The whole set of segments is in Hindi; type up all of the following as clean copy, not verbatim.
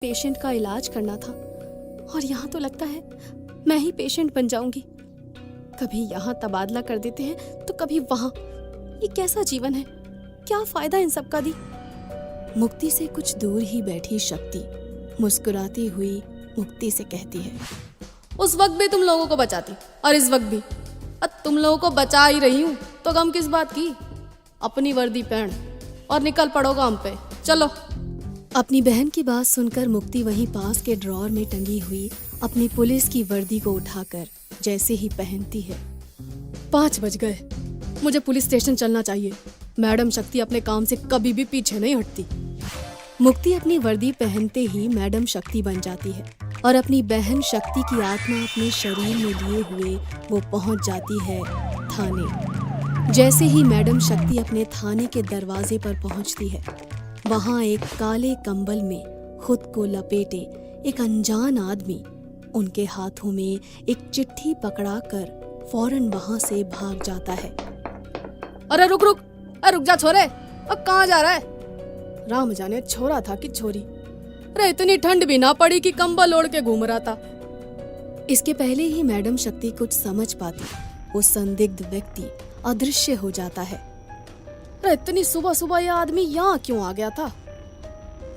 पेशेंट का इलाज करना था और यहाँ तो लगता है मैं ही पेशेंट बन जाऊंगी। कभी यहाँ तबादला कर देते हैं तो कभी वहाँ। ये कैसा जीवन है? क्या फायदा इन सब का दी? मुक्ति से कुछ दूर ही बैठी शक्ति मुस्कुराती हुई मुक्ति से कहती है, उस वक्त भी तुम लोगों को बचाती और इस वक्त भी। तुम लोगों को बचा ही रही हूँ तो गम किस बात की? अपनी वर्दी पहन और निकल पड़ो काम पे, चलो। अपनी बहन की बात सुनकर मुक्ति वहीं पास के ड्रॉअर में टंगी हुई अपनी पुलिस की वर्दी को उठाकर जैसे ही पहनती है, 5 बज गए, मुझे पुलिस स्टेशन चलना चाहिए। मैडम शक्ति अपने काम से कभी भी पीछे नहीं हटती। मुक्ति अपनी वर्दी पहनते ही मैडम शक्ति बन जाती है और अपनी बहन शक्ति की आत्मा अपने शरीर में लिए हुए वो पहुंच जाती है थाने। जैसे ही मैडम शक्ति अपने थाने के दरवाजे पर पहुंचती है, वहां एक काले कंबल में खुद को लपेटे एक अनजान आदमी उनके हाथों में एक चिट्ठी पकड़ाकर फौरन वहां से भाग जाता है। अरे रुक रुक, रुक जा छोरे, अब कहाँ जा रहा है? राम जाने छोरा था कि छोरी। अरे इतनी ठंड भी ना पड़ी कि कंबल ओढ़ के घूम रहा था। इसके पहले ही मैडम शक्ति कुछ समझ पाती, वो संदिग्ध व्यक्ति अदृश्य हो जाता है। अरे इतनी सुबह सुबह यह आदमी यहाँ क्यों आ गया था?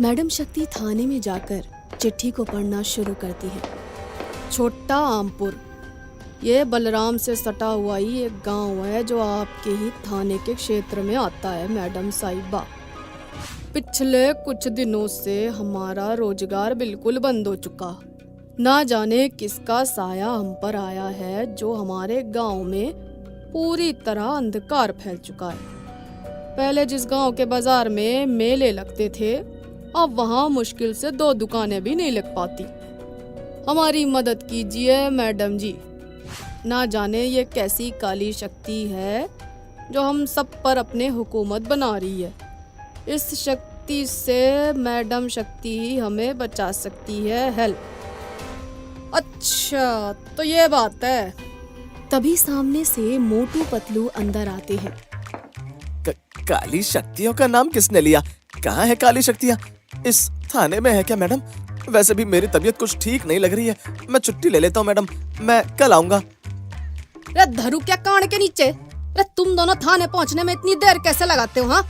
मैडम शक्ति थाने में जाकर चिट्ठी को पढ़ना शुरू करती है। छोटा आमपुर, ये बलराम से सटा हुआ ही एक गांव है जो आपके ही थाने के क्षेत्र में आता है मैडम साहिबा। पिछले कुछ दिनों से हमारा रोजगार बिल्कुल बंद हो चुका। ना जाने किसका साया हम पर आया है जो हमारे गांव में पूरी तरह अंधकार फैल चुका है। पहले जिस गांव के बाजार में मेले लगते थे, अब वहां मुश्किल से 2 दुकानें भी नहीं लग पाती। हमारी मदद कीजिए मैडम जी। ना जाने ये कैसी काली शक्ति है जो हम सब पर अपने हुकूमत बना रही है। इस शक्ति से मैडम शक्ति ही हमें बचा सकती है। हेल्प। अच्छा तो ये बात है। तभी सामने से मोटू पतलू अंदर आते हैं। काली शक्तियों का नाम किसने लिया? कहाँ है काली शक्तियाँ? इस थाने में है क्या मैडम? वैसे भी मेरी तबीयत कुछ ठीक नहीं लग रही है, मैं छुट्टी ले लेता हूँ मैडम, मैं कल आऊंगा। धरू क्या कान के नीचे? तुम दोनों थाने पहुँचने में इतनी देर कैसे लगाते हो? हाँ,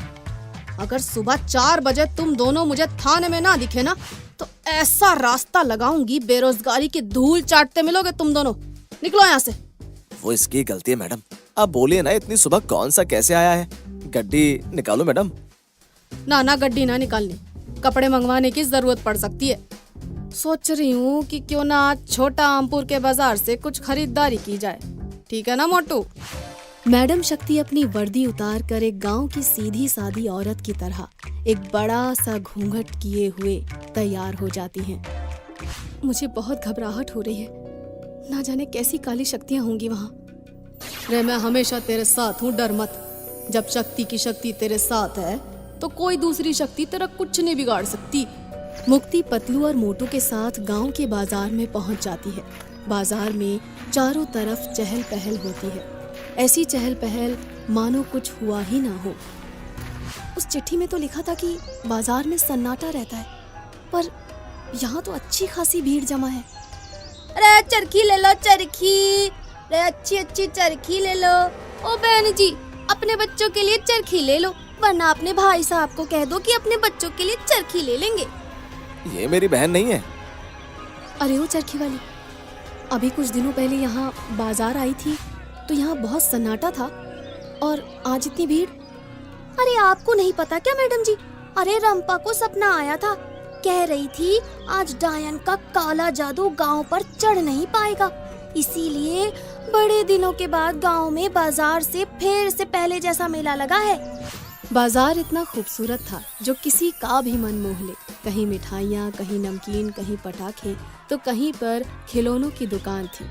अगर सुबह 4 बजे तुम दोनों मुझे थाने में ना दिखे ना तो ऐसा रास्ता लगाऊंगी, बेरोजगारी की धूल चाटते मिलोगे तुम दोनों। निकलो यहाँ से। वो इसकी गलती है मैडम, आप बोलिए ना, इतनी सुबह कौन सा कैसे आया है? गड्डी निकालो मैडम। ना गड्डी ना निकालनी, कपड़े मंगवाने की जरूरत पड़ सकती है। सोच रही हूँ कि क्यों ना आज छोटा आमपुर के बाजार से कुछ खरीदारी की जाए। ठीक है ना मोटू? मैडम शक्ति अपनी वर्दी उतार कर एक गांव की सीधी सादी औरत की तरह एक बड़ा सा घूंघट किए हुए तैयार हो जाती हैं। मुझे बहुत घबराहट हो रही है, ना जाने कैसी काली शक्तियां होंगी वहाँ। रे मैं हमेशा तेरे साथ हूँ, डर मत। जब शक्ति की शक्ति तेरे साथ है तो कोई दूसरी शक्ति तेरा कुछ नहीं बिगाड़ सकती। मुक्ति पतलू और मोटू के साथ गांव के बाजार में पहुंच जाती है। बाजार में चारों तरफ चहल पहल होती है, ऐसी चहल पहल मानो कुछ हुआ ही ना हो। उस चिट्ठी में तो लिखा था कि बाजार में सन्नाटा रहता है, पर यहाँ तो अच्छी खासी भीड़ जमा है। अरे चरखी ले लो, चरखी। अरे अच्छी चरखी ले लो। ओ बहन जी, अपने बच्चों के लिए चरखी ले लो, वरना अपने भाई साहब को कह दो कि अपने बच्चों के लिए चरखी ले लेंगे। ये मेरी बहन नहीं है। अरे वो चरखी वाली, अभी कुछ दिनों पहले यहाँ बाजार आई थी तो यहाँ बहुत सन्नाटा था, और आज इतनी भीड़। अरे आपको नहीं पता क्या मैडम जी? अरे रंपा को सपना आया था, कह रही थी आज डायन का काला जादू गांव पर चढ़ नहीं पाएगा, इसीलिए बड़े दिनों के बाद गांव में बाजार से फिर से पहले जैसा मेला लगा है। बाजार इतना खूबसूरत था जो किसी का भी मन मोह ले। कहीं मिठाइयाँ, कहीं नमकीन, कहीं पटाखे, तो कहीं पर खिलौनों की दुकान थी।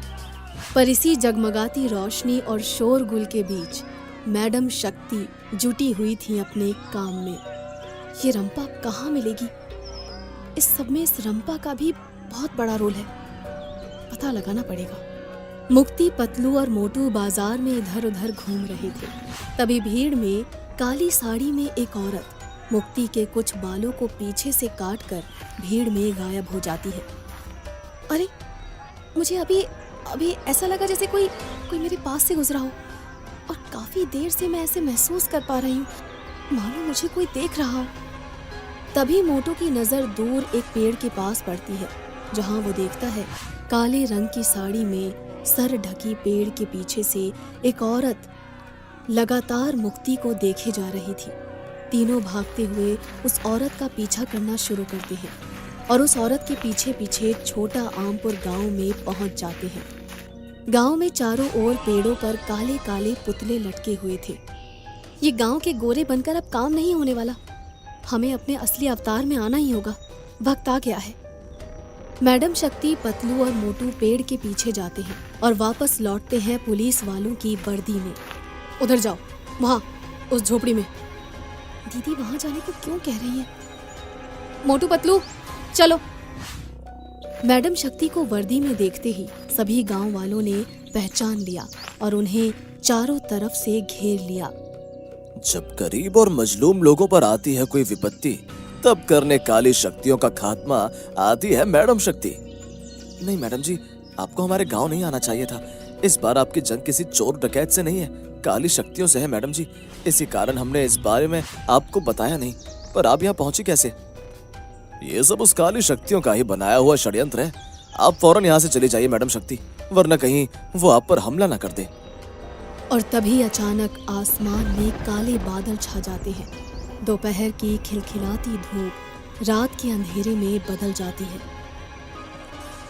पर इसी जगमगाती रोशनी और शोरगुल के बीच मैडम शक्ति जुटी हुई थी अपने काम में। ये रंपा कहाँ मिलेगी? इस सब में इस रंपा का भी बहुत बड़ा रोल है, पता लगाना पड़ेगा। मुक्ति, पतलू और मोटू बाजार में इधर उधर घूम रहे थे। तभी भीड़ में काली साड़ी में एक औरत मुक्ति के कुछ बालों को पीछे से काटकर भीड़ में गायब हो जाती है। अरे, मुझे अभी अभी ऐसा लगा जैसे कोई मेरे पास से गुजरा हो, और काफी देर से मैं ऐसे महसूस कर पा रही हूँ, मानो मुझे कोई देख रहा हो। तभी मोटू की नजर दूर एक पेड़ के पास पड़ती है, जहाँ वो देखता है काले रंग की साड़ी में सर ढकी पेड़ के पीछे से एक औरत लगातार मुक्ति को देखे जा रही थी। तीनों भागते हुए उस औरत का पीछा करना शुरू करते हैं और उस औरत के पीछे पीछे छोटा आमपुर गांव में पहुंच जाते हैं। गांव में चारों ओर पेड़ों पर काले काले पुतले लटके हुए थे। ये गांव के गोरे बनकर अब काम नहीं होने वाला, हमें अपने असली अवतार में आना ही होगा, वक्त आ गया है। मैडम शक्ति, पतलू और मोटू पेड़ के पीछे जाते हैं और वापस लौटते हैं पुलिस वालों की वर्दी में। उधर जाओ, वहाँ उस झोपड़ी में। दीदी वहाँ जाने को क्यों कह रही है? मोटू, पतलू, चलो। मैडम शक्ति को वर्दी में देखते ही सभी गांव वालों ने पहचान लिया और उन्हें चारों तरफ से घेर लिया। जब गरीब और मजलूम लोगों पर आती है कोई विपत्ति, तब करने काली शक्तियों का खात्मा आती है मैडम शक्ति। नहीं मैडम जी, आपको हमारे गांव नहीं आना चाहिए था। इस बार आपकी जंग किसी चोर डकैत से नहीं है, काली शक्तियों से है मैडम जी। इसी कारण हमने इस बारे में आपको बताया नहीं। पर आप यहाँ पहुंची कैसे? ये सब उस काली शक्तियों का ही बनाया हुआ षड्यंत्र है। आप फौरन यहाँ से चली जाइए मैडम शक्ति, वरना कहीं वो आप पर हमला न कर दे। और तभी अचानक आसमान में काले बादल छा जाते हैं। दोपहर की खिलखिलाती धूप रात के अंधेरे में बदल जाती है।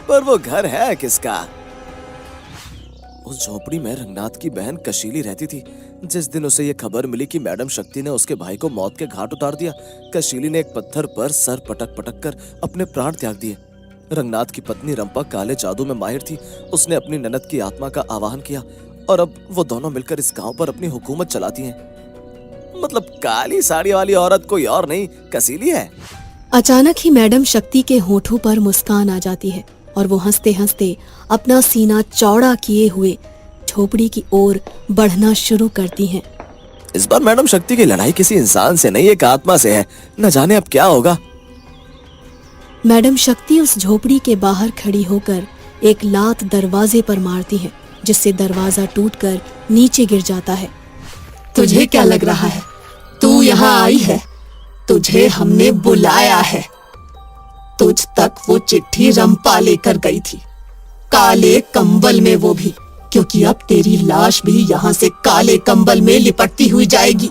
पर वो घर है किसका? उस झोपड़ी में रंगनाथ की बहन कशीली रहती थी। जिस दिन उसे ये खबर मिली कि मैडम शक्ति ने उसके भाई को मौत के घाट उतार दिया, कशीली ने एक पत्थर पर सर पटक पटक कर अपने प्राण त्याग दिए। रंगनाथ की पत्नी रंपा काले जादू में माहिर थी। उसने अपनी ननद की आत्मा का आवाहन किया और अब वो दोनों मिलकर इस गांव पर अपनी हुकूमत चलाती हैं। मतलब काली साड़ी वाली औरत कोई और नहीं, कसीली है। अचानक ही मैडम शक्ति के होठों पर मुस्कान आ जाती है और वो हंसते हंसते अपना सीना चौड़ा किए हुए झोपड़ी की ओर बढ़ना शुरू करती हैं। इस बार मैडम शक्ति की लड़ाई किसी इंसान से नहीं, एक आत्मा से है। न जाने अब क्या होगा। मैडम शक्ति उस झोपड़ी के बाहर खड़ी होकर एक लात दरवाजे पर मारती है, जिससे दरवाजा टूटकर नीचे गिर जाता है। तुझे क्या लग रहा है? तू यहाँ आई है, तुझे हमने बुलाया है। तुझ तक वो चिट्ठी रंपा लेकर गई थी, काले कंबल में, वो भी क्योंकि अब तेरी लाश भी यहाँ से काले कंबल में लिपटती हुई जाएगी।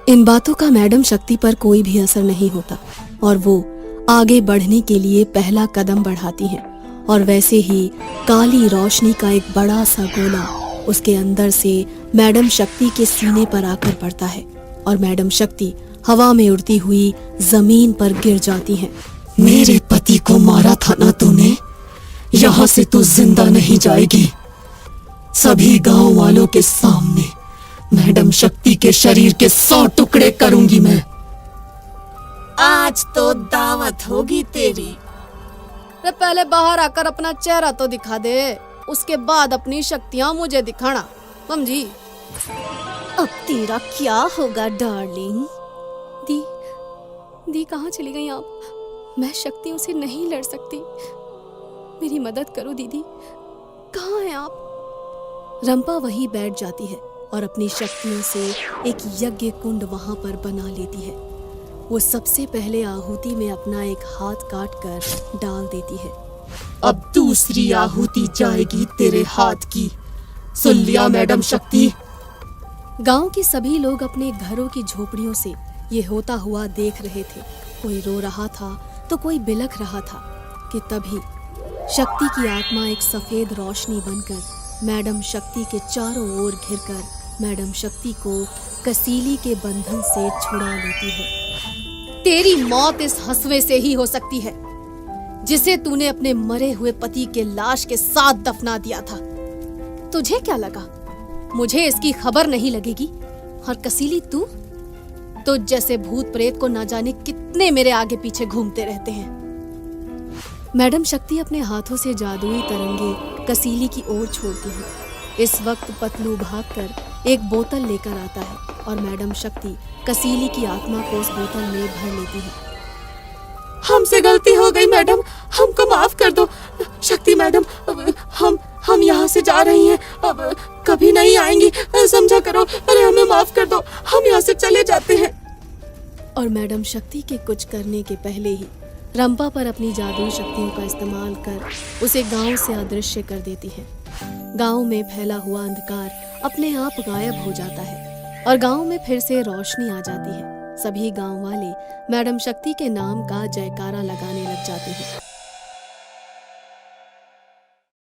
इन बातों का मैडम शक्ति पर कोई भी असर नहीं होता और वो आगे बढ़ने के लिए पहला कदम बढ़ाती हैं और वैसे ही काली रोशनी का एक बड़ा सा गोला उसके अंदर से मैडम शक्ति के सीने पर आकर पड़ता है और मैडम शक्ति हवा में उड़ती हुई जमीन पर गिर जाती हैं। मेरे पति को मारा था ना तूने, यहाँ से तू जिंदा नहीं जाएगी। सभी गांव वालों के सामने मैडम शक्ति के शरीर के 100 टुकड़े करूंगी मैं। आज तो दावत होगी तेरी। रे पहले बाहर आकर अपना चेहरा तो दिखा दे, उसके बाद अपनी शक्तियाँ मुझे दिखाना, समझी? अब तेरा क्या होगा डार्लिंग? दी कहाँ चली गई आप? मैं शक्तियों से नहीं लड़ सकती, मेरी मदद करो दीदी, कहाँ हैं आप? रंपा वहीं बैठ जाती है और अपनी शक्तियों से एक यज्ञ कुंड वहां पर बना लेती है। वो सबसे पहले आहुति में अपना एक हाथ काट कर डाल देती है। अब दूसरी आहुति जाएगी तेरे हाथ की, सुन लिया मैडम शक्ति? गांव के सभी लोग अपने घरों की झोपड़ियों से ये होता हुआ देख रहे थे। कोई रो रहा था तो कोई बिलख रहा था कि तभी शक्ति की आत्मा एक सफेद रोशनी बनकर मैडम शक्ति के चारों ओर घिरकर मैडम शक्ति को कसीली के बंधन से छुड़ा लेती है। तेरी मौत इस हंसवे से ही हो सकती है जिसे तूने अपने मरे हुए पति के लाश के साथ दफना दिया था। तुझे क्या लगा मुझे इसकी खबर नहीं लगेगी? और कसीली तू तो जैसे भूत प्रेत को ना जाने कितने मेरे आगे पीछे घूमते रहते हैं। मैडम शक्ति अपने हाथों से जादुई तरंगे कसीली की ओर छोड़ती है। इस वक्त पतलू भागकर एक बोतल लेकर आता है और मैडम शक्ति कसीली की आत्मा को उस बोतल में भर लेती है। हमसे गलती हो गई मैडम, हमको माफ कर दो। शक्ति मैडम, हम यहाँ से जा रही हैं, अब कभी नहीं आएंगी, समझा करो। अरे हमें माफ कर दो, हम यहाँ से चले जाते हैं। और मैडम शक्ति के कुछ करने के पहले ही रंपा पर अपनी जादुई शक्तियों का इस्तेमाल कर उसे गांव से अदृश्य कर देती है। गांव में फैला हुआ अंधकार अपने आप गायब हो जाता है और गांव में फिर से रोशनी आ जाती है। सभी गांव वाले मैडम शक्ति के नाम का जयकारा लगाने लग जाते हैं।